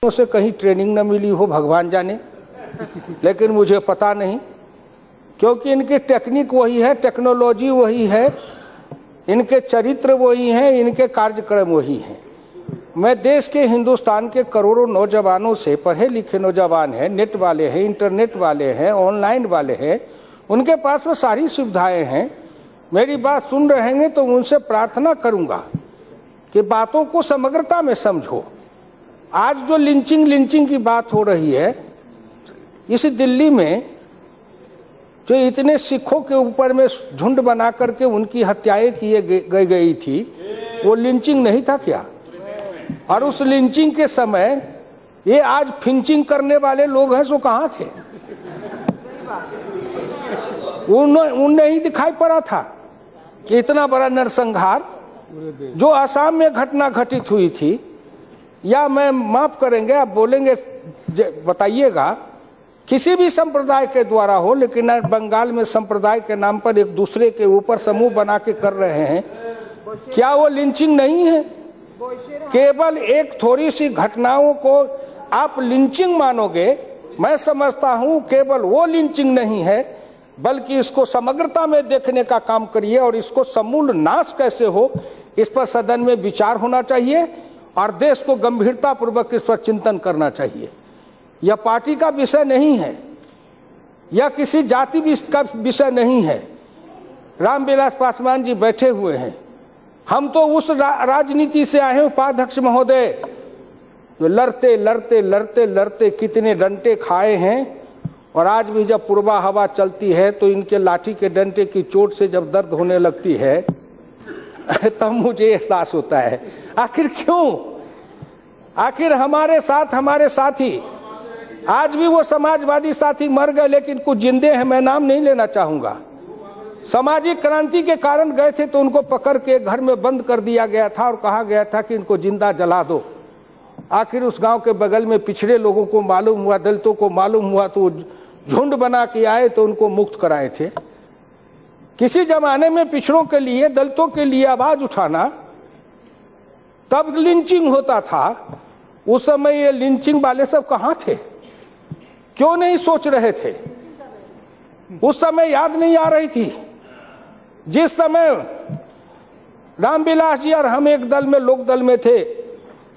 से कहीं ट्रेनिंग न मिली हो भगवान जाने, लेकिन मुझे पता नहीं, क्योंकि इनकी टेक्निक वही है, टेक्नोलॉजी वही है, इनके चरित्र वही हैं, इनके कार्यक्रम वही हैं। मैं देश के हिंदुस्तान के करोड़ों नौजवानों से, पढ़े लिखे नौजवान हैं, नेट वाले हैं, इंटरनेट वाले हैं, ऑनलाइन वाले हैं, उनके पास में सारी सुविधाएं हैं। मेरी बात सुन रहे हैं तो उनसे प्रार्थना करूंगा कि बातों को समग्रता में समझो। आज जो लिंचिंग की बात हो रही है, इस दिल्ली में जो इतने सिखों के ऊपर में झुंड बना करके उनकी हत्याएं किए गई थी, वो लिंचिंग नहीं था क्या? और उस लिंचिंग के समय ये आज फिंचिंग करने वाले लोग हैं, सो कहाँ थे? उन्हें ही दिखाई पड़ा था कि इतना बड़ा नरसंहार जो असम में घटना घटित हुई थी, या मैं माफ करेंगे, आप बोलेंगे बताइएगा, किसी भी संप्रदाय के द्वारा हो, लेकिन बंगाल में संप्रदाय के नाम पर एक दूसरे के ऊपर समूह बना के कर रहे हैं, क्या वो लिंचिंग नहीं है? केवल एक थोड़ी सी घटनाओं को आप लिंचिंग मानोगे, मैं समझता हूं केवल वो लिंचिंग नहीं है, बल्कि इसको समग्रता में देखने का काम करिए और इसको समूल नाश कैसे हो, इस पर सदन में विचार होना चाहिए और देश को गंभीरता पूर्वक इस पर चिंतन करना चाहिए। यह पार्टी का विषय नहीं है, यह किसी जाति का विषय नहीं है। रामविलास पासवान जी बैठे हुए हैं, हम तो उस राजनीति से आए हैं उपाध्यक्ष महोदय, जो लड़ते लड़ते लड़ते लड़ते कितने डंटे खाए हैं, और आज भी जब पूर्वा हवा चलती है तो इनके लाठी के डंटे की चोट से जब दर्द होने लगती है तब मुझे एहसास होता है, आखिर क्यों? आखिर हमारे साथ हमारे साथी, आज भी वो समाजवादी साथी मर गए, लेकिन कुछ जिंदे हैं, मैं नाम नहीं लेना चाहूंगा। सामाजिक क्रांति के कारण गए थे तो उनको पकड़ के घर में बंद कर दिया गया था और कहा गया था कि इनको जिंदा जला दो। आखिर उस गांव के बगल में पिछड़े लोगों को मालूम हुआ, दलितों को मालूम हुआ, तो झुंड बना के आए तो उनको मुक्त कराए थे। किसी जमाने में पिछड़ों के लिए, दलितों के लिए आवाज उठाना तब लिंचिंग होता था, उस समय ये लिंचिंग वाले सब कहां थे? क्यों नहीं सोच रहे थे? उस समय याद नहीं आ रही थी? जिस समय रामविलास जी और हम एक दल में, लोक दल में थे,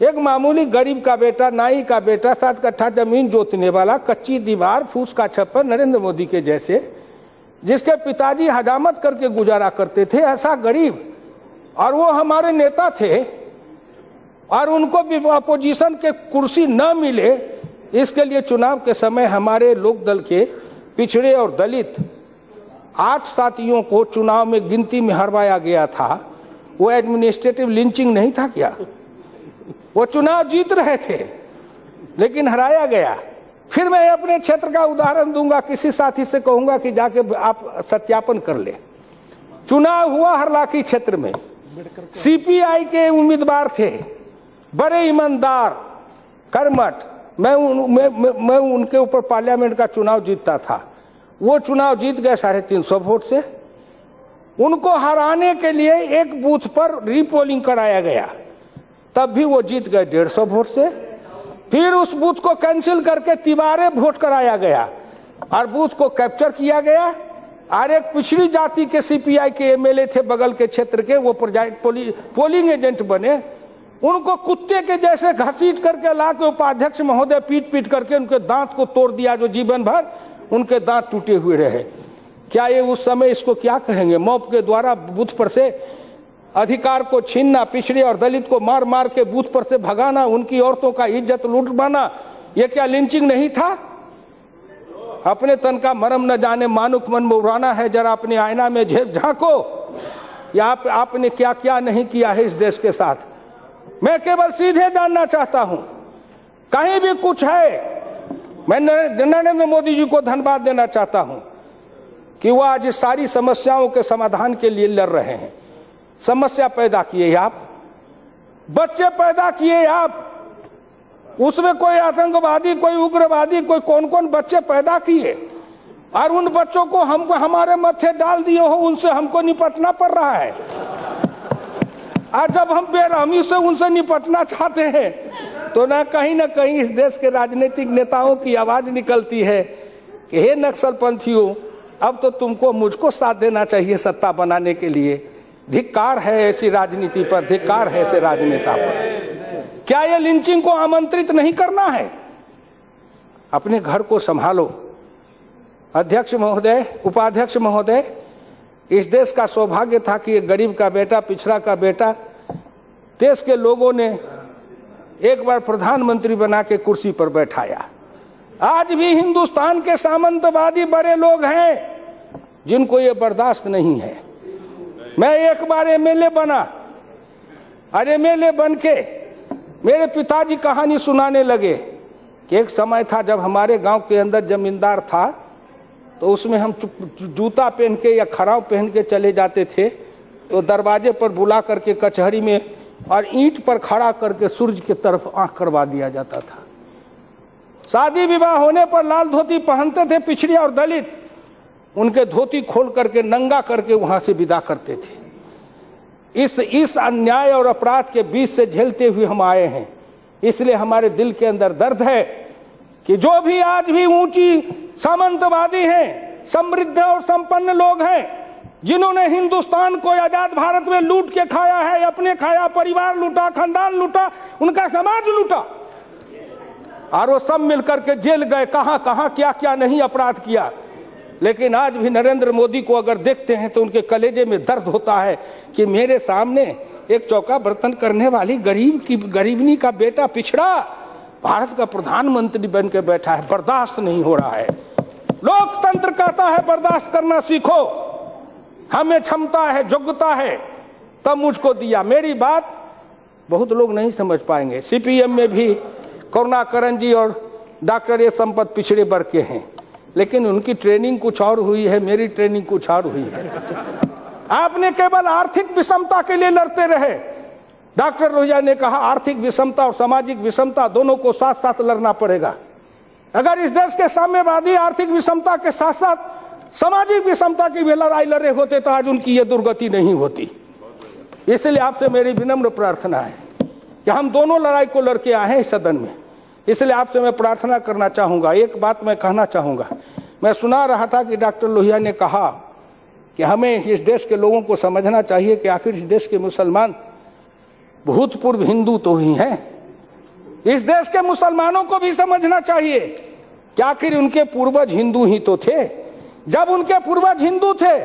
एक मामूली गरीब का बेटा, नाई का बेटा, 7 कट्ठा जमीन जोतने वाला, कच्ची दीवार, फूस का छप्पर, नरेंद्र मोदी के जैसे, जिसके पिताजी हजामत करके गुजारा करते थे, ऐसा गरीब, और वो हमारे नेता थे, और उनको भी अपोजिशन के कुर्सी न मिले, इसके लिए चुनाव के समय हमारे लोक दल के पिछड़े और दलित 8 साथियों को चुनाव में गिनती में हरवाया गया था। वो एडमिनिस्ट्रेटिव लिंचिंग नहीं था क्या? वो चुनाव जीत रहे थे लेकिन हराया गया। फिर मैं अपने क्षेत्र का उदाहरण दूंगा, किसी साथी से कहूंगा कि जाके आप सत्यापन कर ले। चुनाव हुआ हरलाखी क्षेत्र में, सीपीआई के उम्मीदवार थे, बड़े ईमानदार, कर्मठ, मैं उनके ऊपर पार्लियामेंट का चुनाव जीतता था। वो चुनाव जीत गए 350 वोट से। उनको हराने के लिए एक बूथ पर रीपोलिंग कराया गया, तब भी वो जीत गए 150 वोट से। फिर उस बूथ को कैंसिल करके तिबारे वोट कराया गया और बूथ को कैप्चर किया गया, और एक पिछड़ी जाति के सीपीआई के एमएलए थे बगल के क्षेत्र के, वो पोलिंग एजेंट बने। उनको कुत्ते के जैसे घसीट करके ला के उपाध्यक्ष महोदय पीट करके उनके दांत को तोड़ दिया, जो जीवन भर उनके दांत टूटे हुए रहे। क्या ये उस समय इसको क्या कहेंगे? मॉब के द्वारा बूथ पर से अधिकार को छीनना, पिछड़े और दलित को मार मार के बूथ पर से भगाना, उनकी औरतों का इज्जत लूटवाना, ये क्या लिंचिंग नहीं था? अपने तन का मरम न जाने मानुक मन मुराना है, जरा अपने आईना में झांको, या आपने क्या क्या नहीं किया है इस देश के साथ। मैं केवल सीधे जानना चाहता हूं, कहीं भी कुछ है, मैं नरेंद्र मोदी जी को धन्यवाद देना चाहता हूं कि वो आज सारी समस्याओं के समाधान के लिए लड़ रहे हैं। समस्या पैदा किए आप, बच्चे पैदा किए आप, उसमें कोई आतंकवादी, कोई उग्रवादी, कोई कौन कौन बच्चे पैदा किए, और उन बच्चों को हमको हमारे मत्थे डाल दिए हो, उनसे हमको निपटना पड़ रहा है। आज जब हम बेरहमी से उनसे निपटना चाहते हैं तो ना कहीं इस देश के राजनीतिक नेताओं की आवाज निकलती है कि हे नक्सल पंथियों, अब तो तुमको मुझको साथ देना चाहिए सत्ता बनाने के लिए। धिक्कार है ऐसी राजनीति पर, धिक्कार है ऐसे राजनेता पर। क्या ये लिंचिंग को आमंत्रित नहीं करना है? अपने घर को संभालो। अध्यक्ष महोदय, उपाध्यक्ष महोदय, इस देश का सौभाग्य था कि एक गरीब का बेटा, पिछड़ा का बेटा, देश के लोगों ने एक बार प्रधानमंत्री बना के कुर्सी पर बैठाया। आज भी हिंदुस्तान के सामंतवादी बड़े लोग हैं जिनको ये बर्दाश्त नहीं है। मैं एक बार एमएलए बना और एमएलए बन के मेरे पिताजी कहानी सुनाने लगे कि एक समय था जब हमारे गांव के अंदर जमींदार था, तो उसमें हम जूता पहन के या खराव पहन के चले जाते थे, तो दरवाजे पर बुला करके कचहरी में और ईंट पर खड़ा करके सूरज की तरफ आंख करवा दिया जाता था। शादी विवाह होने पर लाल धोती पहनते थे पिछड़ी और दलित, उनके धोती खोल करके नंगा करके वहां से विदा करते थे। इस अन्याय और अपराध के बीच से झेलते हुए हम आए हैं। इसलिए हमारे दिल के अंदर दर्द है कि जो भी आज भी ऊंची सामंतवादी हैं, समृद्ध और संपन्न लोग हैं, जिन्होंने हिंदुस्तान को आजाद भारत में लूट के खाया है, अपने खाया, परिवार लूटा, खानदान लूटा, उनका समाज लूटा, और वो सब मिलकर के जेल गए, कहां कहां क्या क्या नहीं अपराध किया। लेकिन आज भी नरेंद्र मोदी को अगर देखते हैं तो उनके कलेजे में दर्द होता है कि मेरे सामने एक चौका बर्तन करने वाली गरीबनी का बेटा, पिछड़ा, भारत का प्रधानमंत्री बन के बैठा है। बर्दाश्त नहीं हो रहा है। लोकतंत्र कहता है बर्दाश्त करना सीखो, हमें क्षमता है, योग्यता है, तब मुझको दिया। मेरी बात बहुत लोग नहीं समझ पाएंगे। सीपीएम में भी करुणाकरण जी और डॉक्टर ए संपत पिछड़े वर्ग के हैं, लेकिन उनकी ट्रेनिंग कुछ और हुई है, मेरी ट्रेनिंग कुछ और हुई है। आपने केवल आर्थिक विषमता के लिए लड़ते रहे। डॉक्टर लोहिया ने कहा आर्थिक विषमता और सामाजिक विषमता दोनों को साथ साथ लड़ना पड़ेगा। अगर इस देश के साम्यवादी आर्थिक विषमता के साथ साथ सामाजिक विषमता की भी लड़ाई लड़े होते तो आज उनकी ये दुर्गति नहीं होती। इसलिए आपसे मेरी विनम्र प्रार्थना है कि हम दोनों लड़ाई को लड़के आए हैं इस सदन में। इसलिए आपसे मैं प्रार्थना करना चाहूंगा, एक बात मैं कहना चाहूंगा। मैं सुना रहा था कि डॉक्टर लोहिया ने कहा कि हमें इस देश के लोगों को समझना चाहिए कि आखिर इस देश के मुसलमान भूतपूर्व हिंदू तो ही हैं। इस देश के मुसलमानों को भी समझना चाहिए कि आखिर उनके पूर्वज हिंदू ही तो थे। जब उनके पूर्वज हिंदू थे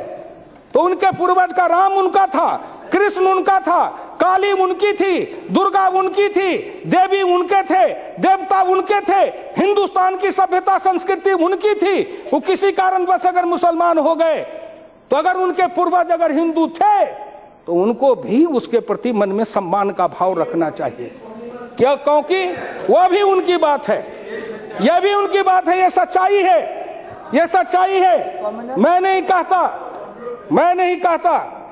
तो उनके पूर्वज का राम उनका था, कृष्ण उनका था, काली उनकी थी, दुर्गा उनकी थी, देवी उनके थे, देवता उनके थे, हिंदुस्तान की सभ्यता संस्कृति उनकी थी। वो किसी कारणवश अगर मुसलमान हो गए तो अगर उनके पूर्वज अगर हिंदू थे तो उनको भी उसके प्रति मन में सम्मान का भाव रखना चाहिए। क्या? क्योंकि वह भी उनकी बात है, यह भी उनकी बात है, यह सच्चाई है, यह सच्चाई है। मैं नहीं कहता।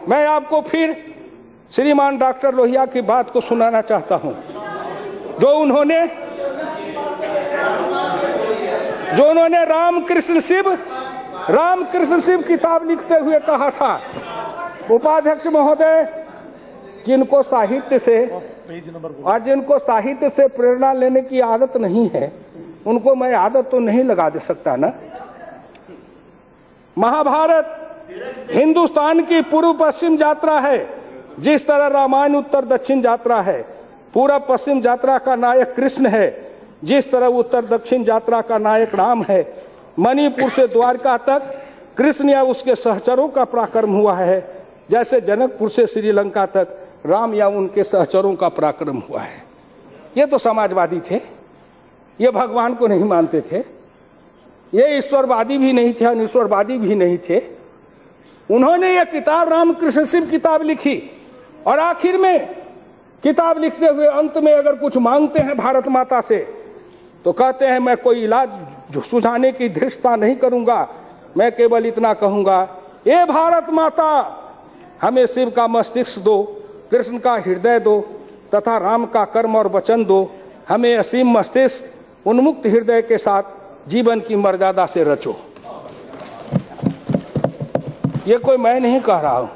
मैं आपको फिर श्रीमान डॉक्टर लोहिया की बात को सुनाना चाहता हूं, जो उन्होंने रामकृष्ण शिव किताब लिखते हुए कहा था। उपाध्यक्ष महोदय, जिनको साहित्य से प्रेरणा लेने की आदत नहीं है, उनको मैं आदत तो नहीं लगा दे सकता ना। महाभारत हिंदुस्तान की पूर्व पश्चिम यात्रा है, जिस तरह रामायण उत्तर दक्षिण यात्रा है। पूर्व पश्चिम यात्रा का नायक कृष्ण है, जिस तरह उत्तर दक्षिण यात्रा का नायक राम है। मणिपुर से द्वारका तक कृष्ण या उसके सहचरों का पराक्रम हुआ है, जैसे जनकपुर से श्रीलंका तक राम या उनके सहचरों का पराक्रम हुआ है। ये तो समाजवादी थे, ये भगवान को नहीं मानते थे, ये ईश्वरवादी भी नहीं थे, अनिश्वरवादी भी नहीं थे। उन्होंने ये किताब रामकृष्ण शिव किताब लिखी और आखिर में किताब लिखते हुए अंत में अगर कुछ मांगते हैं भारत माता से तो कहते हैं मैं कोई इलाज सुझाने की धृष्टता नहीं करूंगा, मैं केवल इतना कहूंगा, ये भारत माता हमें शिव का मस्तिष्क दो, कृष्ण का हृदय दो तथा राम का कर्म और वचन दो। हमें असीम मस्तिष्क उन्मुक्त हृदय के साथ जीवन की मर्यादा से रचो। ये कोई मैं नहीं कह रहा हूं,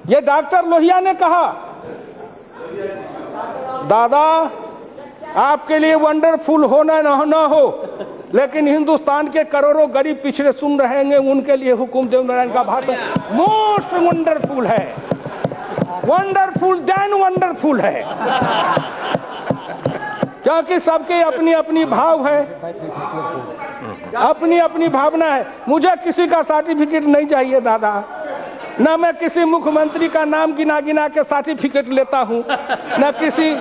ये डॉक्टर लोहिया ने कहा। दादा आपके लिए वंडरफुल होना ना हो, लेकिन हिंदुस्तान के करोड़ों गरीब पिछड़े सुन रहे हैं, उनके लिए हुकुमदेव नारायण का भाषण मोस्ट वंडरफुल है, वंडरफुल देन वंडरफुल है, क्योंकि सबके अपनी अपनी भाव है, अपनी अपनी भावना है। मुझे किसी का सर्टिफिकेट नहीं चाहिए दादा, न मैं किसी मुख्यमंत्री का नाम गिना गिना के सर्टिफिकेट लेता हूँ, न किसी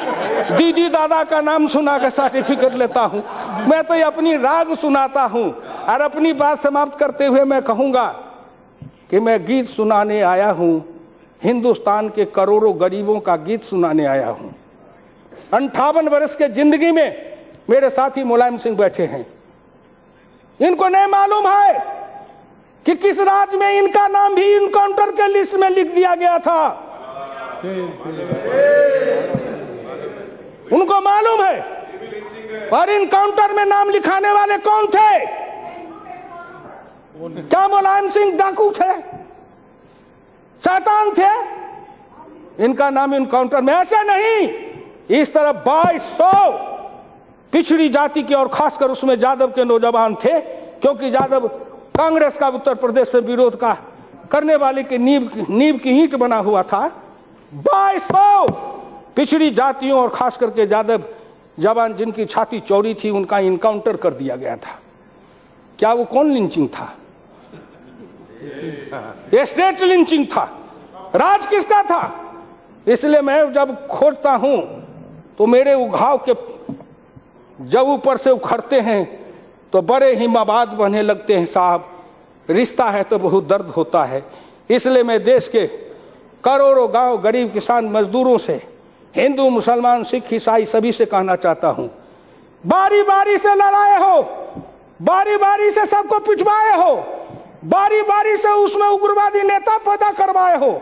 दीदी दादा का नाम सुना के सर्टिफिकेट लेता हूँ। मैं तो अपनी राग सुनाता हूँ। और अपनी बात समाप्त करते हुए मैं कहूँगा कि मैं गीत सुनाने आया हूँ, हिंदुस्तान के करोड़ों गरीबों का गीत सुनाने आया हूँ। 58 वर्ष के जिंदगी में मेरे साथी मुलायम सिंह बैठे हैं, इनको नहीं मालूम है कि किस राज्य में इनका नाम भी इनकाउंटर के लिस्ट में लिख दिया गया था। उनको मालूम है। और इनकाउंटर में नाम लिखाने वाले कौन थे? क्या मुलायम सिंह डाकू थे, शैतान थे? इनका नाम इनकाउंटर में ऐसा नहीं, इस तरह 2200 पिछड़ी जाति के और खासकर उसमें यादव के नौजवान थे, क्योंकि यादव कांग्रेस का उत्तर प्रदेश में विरोध का करने वाले की नींव की ईंट बना हुआ था। 2200 पिछड़ी जातियों और खास करके यादव जवान जिनकी छाती चौड़ी थी, उनका इनकाउंटर कर दिया गया था। क्या वो कौन लिंचिंग था? स्टेट लिंचिंग था। राज किसका था? इसलिए मैं जब खोजता हूं तो मेरे उघाव के जब ऊपर से उखड़ते हैं तो बड़े ही मवाद बने लगते हैं साहब। रिश्ता है तो बहुत दर्द होता है। इसलिए मैं देश के करोड़ों गांव गरीब किसान मजदूरों से, हिंदू मुसलमान सिख ईसाई सभी से कहना चाहता हूं, बारी बारी से लड़ाए हो, बारी बारी से सबको पिटवाए हो, बारी बारी से उसमें उग्रवादी नेता पैदा करवाए हो,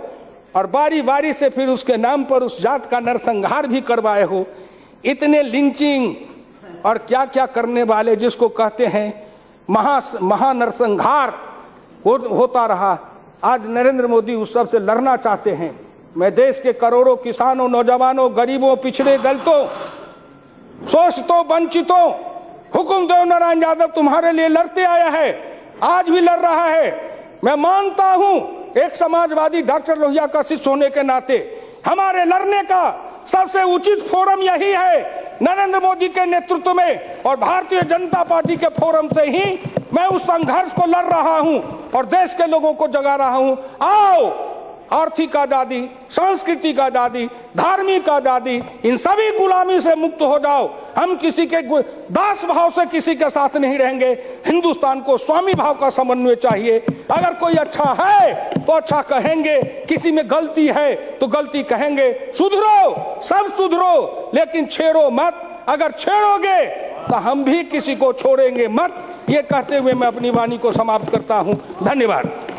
और बारी बारी से फिर उसके नाम पर उस जात का नरसंहार भी करवाए हो। इतने लिंचिंग और क्या क्या करने वाले, जिसको कहते हैं महानरसंहार होता रहा। आज नरेंद्र मोदी उस सब से लड़ना चाहते हैं। मैं देश के करोड़ों किसानों, नौजवानों, गरीबों, पिछड़े दलितों, शोषितों, वंचितों, हुकुमदेव नारायण यादव तुम्हारे लिए लड़ते आया है, आज भी लड़ रहा है। मैं मानता हूं एक समाजवादी डॉक्टर लोहिया का शिष्य होने के नाते हमारे लड़ने का सबसे उचित फोरम यही है, नरेंद्र मोदी के नेतृत्व में और भारतीय जनता पार्टी के फोरम से ही मैं उस संघर्ष को लड़ रहा हूं और देश के लोगों को जगा रहा हूं। आओ, आर्थिक आजादी, सांस्कृतिक आजादी, धार्मिक आजादी, इन सभी गुलामी से मुक्त हो जाओ। हम किसी के दास भाव से किसी के साथ नहीं रहेंगे। हिंदुस्तान को स्वामी भाव का समन्वय चाहिए। अगर कोई अच्छा है तो अच्छा कहेंगे, किसी में गलती है तो गलती कहेंगे। सुधरो, सब सुधरो, लेकिन छेड़ो मत। अगर छेड़ोगे तो हम भी किसी को छोड़ेंगे मत। ये कहते हुए मैं अपनी वाणी को समाप्त करता हूं। धन्यवाद।